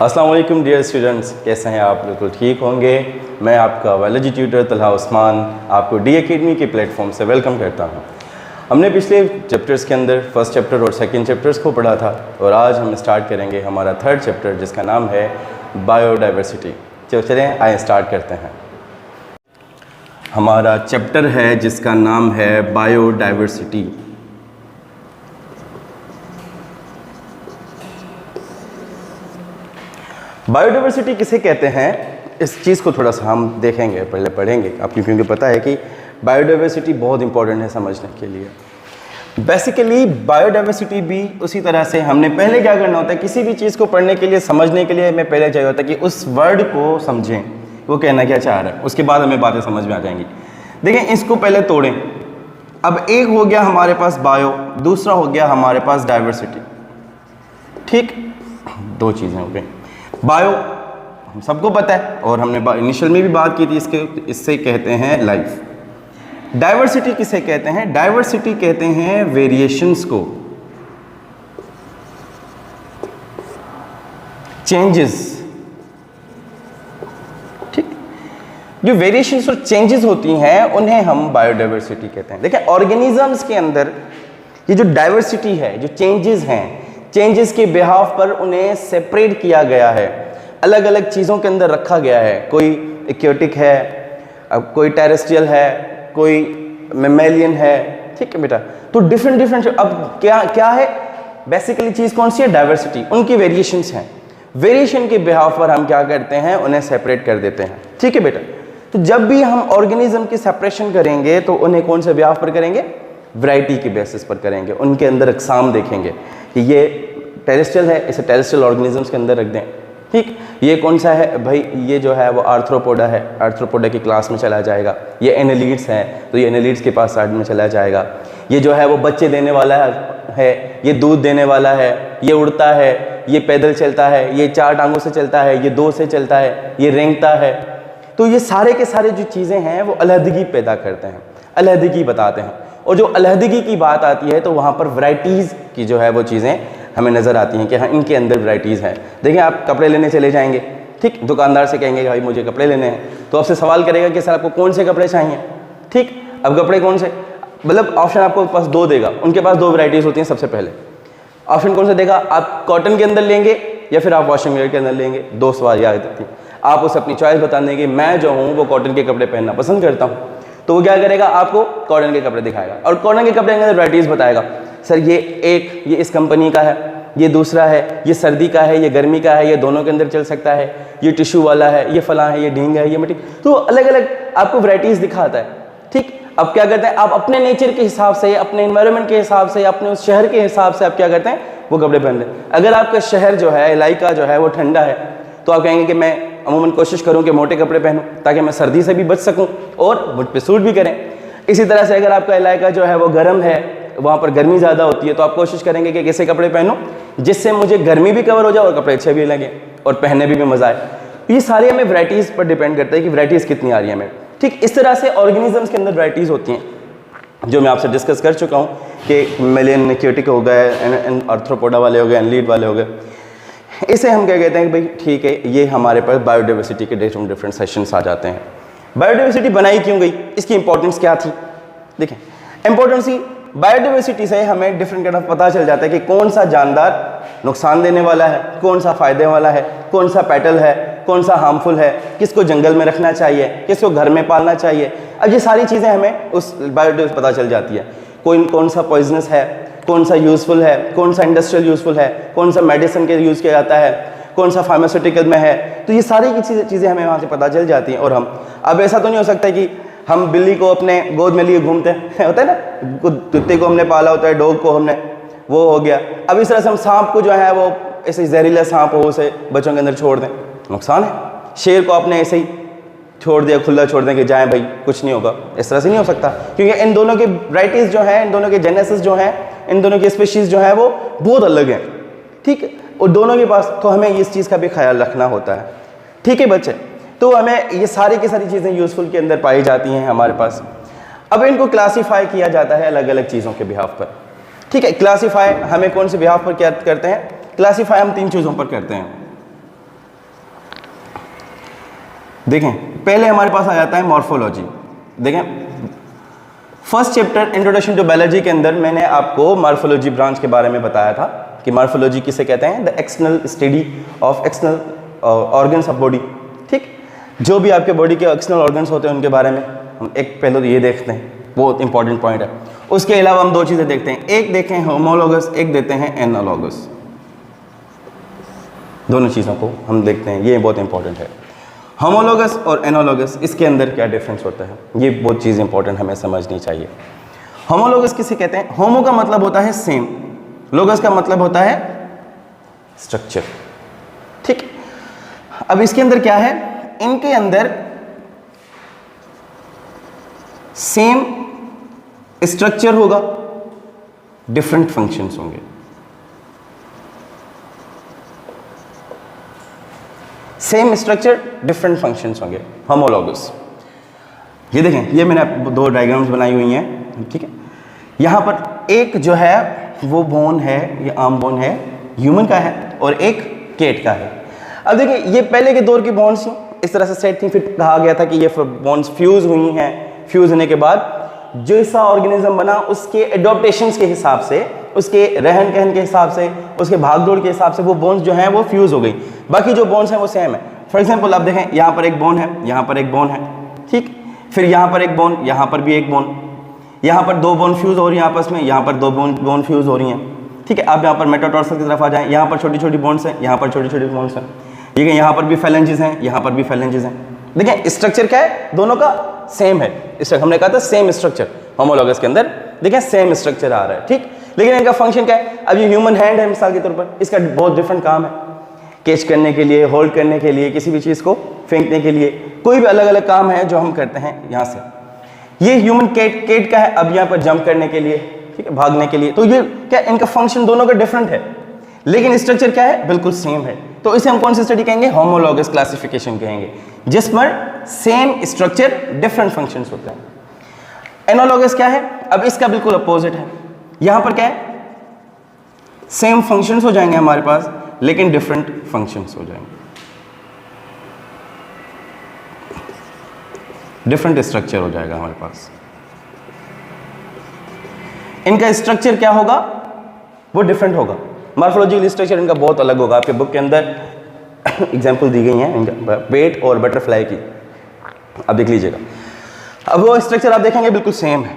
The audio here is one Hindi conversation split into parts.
अस्सलाम वालेकुम डियर स्टूडेंट्स, कैसे हैं आप? बिल्कुल ठीक होंगे। मैं आपका बायोलॉजी ट्यूटर तलहा उस्मान आपको डी एकेडमी के प्लेटफॉर्म से वेलकम करता हूं। हमने पिछले चैप्टर्स के अंदर फर्स्ट चैप्टर और सेकंड चैप्टर्स को पढ़ा था और आज हम स्टार्ट करेंगे हमारा थर्ड चैप्टर जिसका नाम है बायोडाइवर्सिटी। चलें आइए स्टार्ट करते हैं। हमारा चैप्टर है जिसका नाम है बायोडाइवर्सिटी। बायोडाइवर्सिटी किसे कहते हैं, इस चीज़ को थोड़ा सा हम देखेंगे, पहले पढ़ेंगे आपको, क्योंकि पता है कि बायोडाइवर्सिटी बहुत इंपॉर्टेंट है समझने के लिए। बेसिकली बायोडाइवर्सिटी भी उसी तरह से हमने पहले क्या करना होता है, किसी भी चीज़ को पढ़ने के लिए, समझने के लिए हमें पहले चाहिए होता है कि उस वर्ड को समझें, वो कहना क्या चाह रहा है, उसके बाद हमें बातें समझ में आ जाएंगी। देखें, इसको पहले तोड़ें। अब एक हो गया हमारे पास बायो, दूसरा हो गया हमारे पास डाइवर्सिटी। ठीक, दो चीज़ें हो गई। बायो हम सबको पता है और हमने इनिशियल में भी बात की थी, इससे कहते हैं लाइफ। डाइवर्सिटी किसे कहते हैं? डाइवर्सिटी कहते हैं वेरिएशंस को, चेंजेस। ठीक, जो वेरिएशंस और चेंजेस होती हैं उन्हें हम बायोडाइवर्सिटी कहते हैं। देखिए, ऑर्गेनिजम्स के अंदर ये जो डाइवर्सिटी है, जो चेंजेस हैं, चेंजेस के बिहाफ पर उन्हें सेपरेट किया गया है, अलग अलग चीज़ों के अंदर रखा गया है। कोई एक्योटिक है, अब कोई टेरेस्ट्रियल है, कोई मेमेलियन है। ठीक है बेटा, तो डिफरेंट अब क्या है बेसिकली चीज़ कौन सी है? डाइवर्सिटी। उनकी वेरिएशंस हैं, वेरिएशन के बिहाफ पर हम क्या करते हैं, उन्हें सेपरेट कर देते हैं। ठीक है बेटा, तो जब भी हम ऑर्गेनिज्म की सेपरेशन करेंगे तो उन्हें कौन से बिहाफ पर करेंगे? वैरायटी के बेसिस पर करेंगे। उनके अंदर अक़साम देखेंगे कि ये टेरेस्ट्रियल है, इसे टेरेस्ट्रियल ऑर्गेनिजम्स के अंदर रख दें। ठीक, ये कौन सा है भाई? ये जो है वो आर्थ्रोपोडा है, आर्थ्रोपोडा की क्लास में चला जाएगा। ये एनालिड्स हैं तो ये एनालिड्स के पास साइड में चला जाएगा। ये जो है वो बच्चे देने वाला है, ये दूध देने वाला है, ये उड़ता है, ये पैदल चलता है, ये 4 टांगों से चलता है, ये 2 से चलता है, ये रेंगता है। तो ये सारे के सारे जो चीज़ें हैं वो अलहदगी पैदा करते हैं, अलहदगी बताते हैं। और जो अलहदगी की बात आती है तो वहाँ पर वैरायटीज़ की जो है वो चीज़ें हमें नज़र आती हैं कि हाँ, इनके अंदर वैरायटीज़ हैं। देखिए, आप कपड़े लेने चले जाएंगे, ठीक, दुकानदार से कहेंगे भाई मुझे कपड़े लेने हैं, तो आपसे सवाल करेगा कि सर आपको कौन से कपड़े चाहिए। ठीक, अब कपड़े कौन से, मतलब ऑप्शन आपको पास 2 देगा। उनके पास 2 वैरायटीज़ होती हैं। सबसे पहले ऑप्शन कौन सा देगा? आप कॉटन के अंदर लेंगे या फिर आप वॉशिंग वेयर के अंदर लेंगे। 2 सवाल याद रखती हैं। आप उसे अपनी चॉइस बता देंगे, मैं जो हूँ वो कॉटन के कपड़े पहनना पसंद करता हूँ, तो वो क्या करेगा, आपको कॉटन के कपड़े दिखाएगा और कॉटन के कपड़े के अंदर वैरायटीज़ बताएगा। सर ये इस कंपनी का है, ये दूसरा है, ये सर्दी का है, ये गर्मी का है, ये दोनों के अंदर चल सकता है, ये टिश्यू वाला है, ये फलां है, ये ढींग है, ये मिट्टी। तो अलग अलग आपको वैरायटीज़ दिखाता है। ठीक, अब क्या करते हैं आप अपने नेचर के हिसाब से, अपने एनवायरनमेंट के हिसाब से, अपने उस शहर के हिसाब से आप क्या करते हैं, वो कपड़े पहनते हैं। अगर आपका शहर जो है, इलाका जो है वो ठंडा है, तो आप कहेंगे कि मैं अमूमन कोशिश करूँ कि मोटे कपड़े पहनूँ ताकि मैं सर्दी से भी बच सकूँ और मुझ पर सूट भी करें। इसी तरह से अगर आपका इलाका जो है वो गर्म है, वहाँ पर गर्मी ज़्यादा होती है, तो आप कोशिश करेंगे कि कैसे कपड़े पहनूं जिससे मुझे गर्मी भी कवर हो जाए और कपड़े अच्छे भी लगे और पहनने भी मज़ा आए। ये सारे हमें वैरायटीज़ पर डिपेंड करता है कि वैरायटीज़ कितनी आ रही है हमें। ठीक, इस तरह से ऑर्गेनिजम्स के अंदर वैरायटीज़ होती हैं जो मैं आपसे डिस्कस कर चुका हूँ कि मेलियन, एक्योटिक हो गए, आर्थ्रोपोडा वाले हो गए, एनालिड वाले हो गए। इसे हम क्या कहते हैं कि भाई ठीक है, ये हमारे पास बायोडाइवर्सिटी के डिफरेंट सेशंस आ जाते हैं। बायोडाइवर्सिटी बनाई क्यों गई, इसकी इंपॉर्टेंस क्या थी? देखें, इंपॉर्टेंस ही बायोडाइवर्सिटी से हमें डिफरेंट काइंड ऑफ पता चल जाता है कि कौन सा जानदार नुकसान देने वाला है, कौन सा फ़ायदे वाला है, कौन सा पेटल है, कौन सा हार्मफुल है, किसको जंगल में रखना चाहिए, किसको घर में पालना चाहिए। अब ये सारी चीज़ें हमें उस बायोडाइवर्सिटी पता चल जाती है। कौन सा पॉइजनस है, कौन सा यूज़फुल है, कौन सा इंडस्ट्रियल यूज़फुल है, कौन सा मेडिसिन के यूज़ किया जाता है, कौन सा फार्मास्यूटिकल में है। तो ये सारी की चीज़ें हमें वहाँ से पता चल जाती हैं। और हम अब ऐसा तो नहीं हो सकता कि हम बिल्ली को अपने गोद में लिए घूमते हैं, होता है ना, कुत्ते को हमने पाला होता है, डॉग को हमने, वो हो गया। अब इस तरह से हम सांप को जो है वो ऐसे जहरीला सांप हो उसे बच्चों के अंदर छोड़ दें, नुकसान है। शेर को आपने ऐसे ही छोड़ दिया, खुला छोड़ दें कि जाएं भाई कुछ नहीं होगा, इस तरह से नहीं हो सकता, क्योंकि इन दोनों के वैरायटीज़ जो हैं, इन दोनों के जेनेसिस जो हैं, इन दोनों की स्पीशीज़ जो है वो बहुत अलग हैं। ठीक है, और दोनों के पास तो हमें इस चीज़ का भी ख्याल रखना होता है। ठीक है बच्चे, तो हमें ये सारी की सारी चीज़ें यूज़फुल के अंदर पाई जाती हैं हमारे पास। अब इनको क्लासीफाई किया जाता है अलग अलग चीज़ों के बिहाफ पर। ठीक है, क्लासीफाई हमें कौन से बिहाफ पर क्या करते हैं? क्लासीफाई हम 3 चीज़ों पर करते हैं। देखें पहले हमारे पास आ जाता है मॉर्फोलॉजी। देखें first chapter introduction to biology के अंदर मैंने आपको मॉर्फोलॉजी ब्रांच के बारे में बताया था कि मॉर्फोलॉजी किसे कहते हैं, the external study of external organs of body. ठीक, जो भी आपके बॉडी के एक्सटर्नल ऑर्गन्स होते हैं उनके बारे में हम एक पहले तो ये देखते हैं, बहुत इंपॉर्टेंट पॉइंट है। उसके अलावा हम दो चीज़ें देखते हैं, एक देखें होमोलॉगस, एक देते हैं एनालॉगस। दोनों चीज़ों को हम देखते हैं, ये बहुत इंपॉर्टेंट है। होमोलॉगस और एनालॉगस, इसके अंदर क्या डिफरेंस होता है, ये बहुत चीज़ इंपॉर्टेंट हमें समझनी चाहिए। होमोलॉगस किसे कहते हैं? होमो का मतलब होता है सेम, लोगस का मतलब होता है स्ट्रक्चर। ठीक, अब इसके अंदर क्या है, इनके अंदर सेम स्ट्रक्चर होगा, डिफरेंट फंक्शंस होंगे। सेम स्ट्रक्चर डिफरेंट फंक्शंस होंगे, होमोलॉगस। ये देखें, ये मैंने दो डायग्राम्स बनाई हुई हैं। ठीक है, यहाँ पर एक जो है वो बोन है, ये आर्म बोन है, ह्यूमन का है, और एक केट का है। अब देखिए ये पहले के दौर की बोन्स इस तरह से सेट थी, फिर कहा गया था कि ये बोन्स फ्यूज हुई हैं। फ्यूज होने के बाद जैसा ऑर्गेनिज्म बना उसके एडॉप्टेशंस के हिसाब से, उसके रहन कहन के हिसाब से, उसके भागदौड़ के हिसाब से वो बोन्स जो हैं वो फ्यूज हो गई। बाकी जो बोन्स हैं वो सेम है। फॉर एग्जांपल आप देखें, यहाँ पर एक बोन है, यहाँ पर एक बोन है। ठीक, फिर यहाँ पर एक बोन, यहाँ पर भी एक बोन, यहाँ पर दो बोन फ्यूज हो रही हैं आपस में, यहाँ पर दो बोन फ्यूज हो रही हैं। ठीक है, आप यहाँ पर मेटाटार्सल की तरफ आ जाएं, यहाँ पर छोटी छोटी बोन्स हैं, यहाँ पर छोटी छोटी बोन्स हैं। ठीक है, यहाँ पर भी फेलेंजेस हैं, यहाँ पर भी फेलेंजेस हैं। देखिए स्ट्रक्चर क्या है, दोनों का सेम है। इस हमने कहा था सेम स्ट्रक्चर, होमोलॉगस के अंदर देखिए सेम स्ट्रक्चर आ रहा है। ठीक, लेकिन इनका फंक्शन क्या है? अब ये ह्यूमन हैंड है मिसाल के तौर पर, इसका बहुत डिफरेंट काम है, कैच करने के लिए, होल्ड करने के लिए, किसी भी चीज़ को फेंकने के लिए, कोई भी अलग अलग काम है जो हम करते हैं यहाँ से। ये ह्यूमन केट का है, अब यहाँ पर जंप करने के लिए, ठीक है, भागने के लिए। तो ये क्या, इनका फंक्शन दोनों का डिफरेंट है, लेकिन स्ट्रक्चर क्या है, बिल्कुल सेम है। तो इसे हम कौन सी स्टडी कहेंगे? होमोलॉगस क्लासिफिकेशन कहेंगे, जिस पर सेम स्ट्रक्चर डिफरेंट फंक्शंस होते हैं। एनालॉगस क्या है? अब इसका बिल्कुल अपोजिट है। यहां पर क्या है, सेम फंक्शंस हो जाएंगे हमारे पास, लेकिन डिफरेंट फंक्शंस हो जाएंगे, डिफरेंट स्ट्रक्चर हो जाएगा हमारे पास। इनका स्ट्रक्चर क्या होगा, वो डिफरेंट होगा। मॉर्फोलॉजिकल स्ट्रक्चर इनका बहुत अलग होगा। आपके बुक के अंदर एग्जाम्पल दी गई हैं इनका पेट और बटरफ्लाई की, अब देख लीजिएगा। अब वो स्ट्रक्चर आप देखेंगे बिल्कुल सेम है,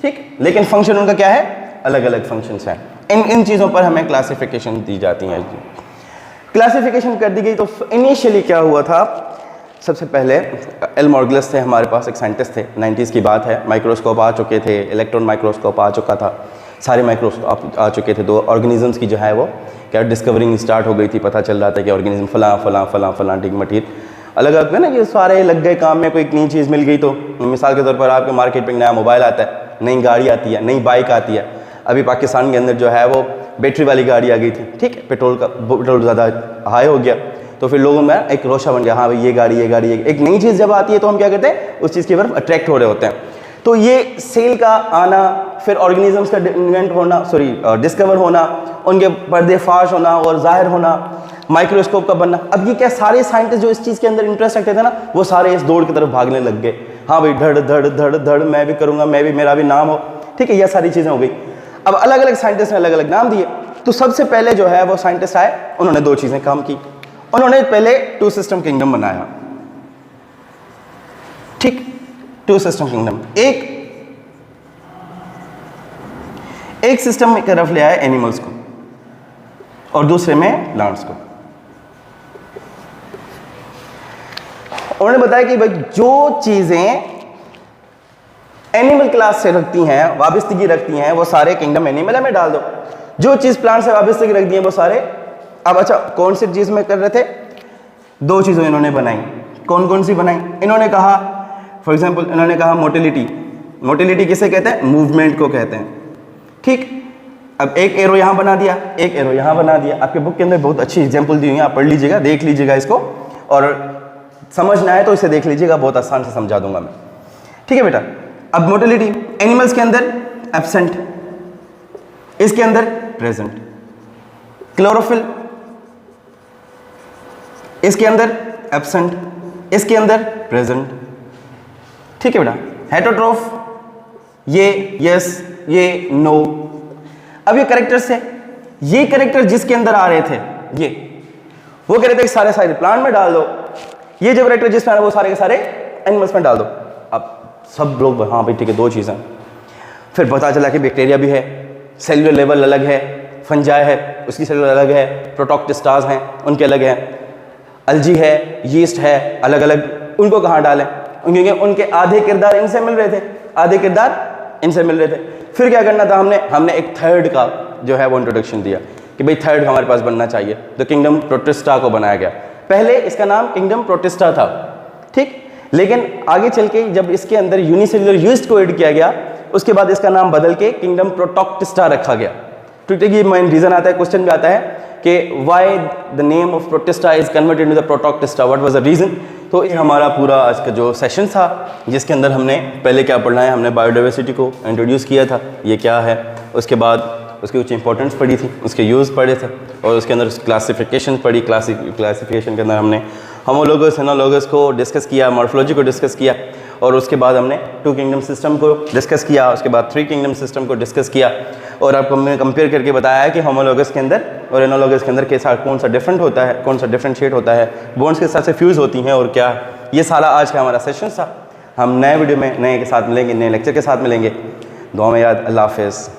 ठीक, लेकिन फंक्शन उनका क्या है, अलग अलग फंक्शंस हैं। इन चीज़ों पर हमें क्लासिफिकेशन दी जाती है। क्लासिफिकेशन कर दी गई तो इनिशियली क्या हुआ था, सबसे पहले एल मॉर्गलस थे हमारे पास, एक साइंटिस्ट थे, 90s की बात है। माइक्रोस्कोप आ चुके थे, इलेक्ट्रॉन माइक्रोस्कोप आ चुका था, सारे माइक्रोस्कोप आ चुके थे। दो ऑर्गेनिजम्स की जो है वो क्या डिस्कवरिंग स्टार्ट हो गई थी, पता चल रहा था कि ऑर्गेनिज्म फलां फलां फलां फलां डिगमटीर अलग अलग है ना, ये सारे लग गए काम में। कोई एक नई चीज़ मिल गई तो मिसाल के तौर पर आपके मार्केट में नया मोबाइल आता है, नई गाड़ी आती है, नई बाइक आती है। अभी पाकिस्तान के अंदर जो है वो बैटरी वाली गाड़ी आ गई थी, ठीक है, पेट्रोल ज़्यादा हाई हो गया तो फिर लोगों में एक रोशा बन गया, हाँ भाई ये गाड़ी एक नई चीज़ जब आती है तो हम क्या करते हैं, उस चीज़ की तरफ अट्रैक्ट हो रहे होते हैं। तो ये सेल का आना, फिर ऑर्गेनिजम्स का इन्वेंट होना, डिस्कवर होना, उनके पर्देफाश होना और जाहिर होना, माइक्रोस्कोप का बनना। अब ये क्या, सारे साइंटिस्ट जो इस चीज़ के अंदर इंटरेस्ट रखते थे ना, वो सारे इस दौड़ की तरफ भागने लग गए। हाँ भाई धड़ धड़ धड़ धड़, मैं भी करूँगा, मेरा भी नाम हो, ठीक है, यह सारी चीज़ें हो गई। अब अलग अलग साइंटिस्ट ने अलग अलग नाम दिए। तो सबसे पहले जो है वो साइंटिस्ट आए, उन्होंने दो चीज़ें काम की। उन्होंने पहले टू सिस्टम किंगडम बनाया, ठीक, टू सिस्टम किंगडम। एक सिस्टम में तरफ ले आए एनिमल्स को और दूसरे में प्लांट्स को। उन्होंने बताया कि भाई जो चीजें एनिमल क्लास से रखती हैं, वाबस्तगी रखती हैं, वो सारे किंगडम एनिमल में डाल दो। जो चीज प्लांट से वाबस्तगी रखती है वो सारे। अब अच्छा, कौन सी चीज में कर रहे थे, दो चीजें इन्होंने बनाई। कौन कौन सी बनाई? इन्होंने कहा, फॉर एग्जाम्पल इन्होंने कहा मोटिलिटी किसे कहते हैं, मूवमेंट को कहते हैं, ठीक। अब एक एरो यहां बना दिया, एक एरो यहां बना दिया। आपके बुक के अंदर बहुत अच्छी एग्जाम्पल दी हुई है, आप पढ़ लीजिएगा, देख लीजिएगा इसको, और समझना है तो इसे देख लीजिएगा, बहुत आसान से समझा दूंगा मैं, ठीक है बेटा। अब मोटिलिटी, एनिमल्स के अंदर एब्सेंट, इसके अंदर प्रेजेंट। क्लोरोफिल, इसके अंदर एब्सेंट, इसके अंदर प्रेजेंट, ठीक है बेटा। हेटरोट्रोफ ये यस, ये नो। अब ये कैरेक्टर्स है, ये कैरेक्टर जिसके अंदर आ रहे थे, ये वो कह रहे थे कि सारे सारे प्लांट में डाल दो, ये जो कैरेक्टर जिसमें आ रहे वो सारे के सारे एनिमल्स में डाल दो। अब सब लोग हाँ भाई ठीक है, दो चीज़ें। फिर पता चला कि बैक्टीरिया भी है, सेलुलर लेवल अलग है, फंजाई है उसकी सेलुलर अलग है, प्रोटोक्टिस्टास हैं उनके अलग हैं, अल्जी है, यीस्ट है, अलग अलग। उनको कहाँ डालें? क्योंकि उनके आधे किरदार इनसे मिल रहे थे, आधे किरदार इनसे मिल रहे थे। फिर क्या करना था हमने एक थर्ड का जो है वो इंट्रोडक्शन दिया कि भाई थर्ड हमारे पास बनना चाहिए, तो किंगडम प्रोटिस्टा को बनाया गया। पहले इसका नाम किंगडम प्रोटिस्टा था, ठीक, लेकिन आगे चल के जब इसके अंदर यूनिसेलुलर यीस्ट को ऐड किया गया, उसके बाद इसका नाम बदल के किंगडम प्रोटोक्टिस्टा रखा गया। ठीक है, ये मेन रीजन आता है, क्वेश्चन भी आता है कि why the name of Protista is converted into the Protoctista, what was the reason. तो ये हमारा पूरा आज का जो सेशन था, जिसके अंदर हमने पहले क्या पढ़ना है, हमने बायोडाइवर्सिटी को इंट्रोड्यूस किया था, ये क्या है, उसके बाद उसकी कुछ इंपॉर्टेंस पढ़ी थी, उसके यूज़ पढ़े थे, और उसके अंदर क्लासिफिकेशन पढ़ी। क्लासिफिकेशन के अंदर हमने होमोलोगस एनालोगस को डिस्कस किया, मॉर्फोलॉजी को डिस्कस किया, और उसके बाद हमने 2 किंगडम सिस्टम को डिस्कस किया, उसके बाद 3 किंगडम सिस्टम को डिस्कस किया, और आपको हमने कंपेयर करके बताया है कि होमोलोगस के अंदर और एनालोगस के अंदर के साथ कौन सा डिफरेंट होता है, कौन सा डिफरेंशिएट होता है, बॉन्ड्स के साथ से फ्यूज़ होती हैं और क्या। ये सारा आज का हमारा सेशन था। हम नए वीडियो में नए के साथ मिलेंगे, नए लेक्चर के साथ मिलेंगे। दुआ में याद, अल्लाह हाफ़िज़।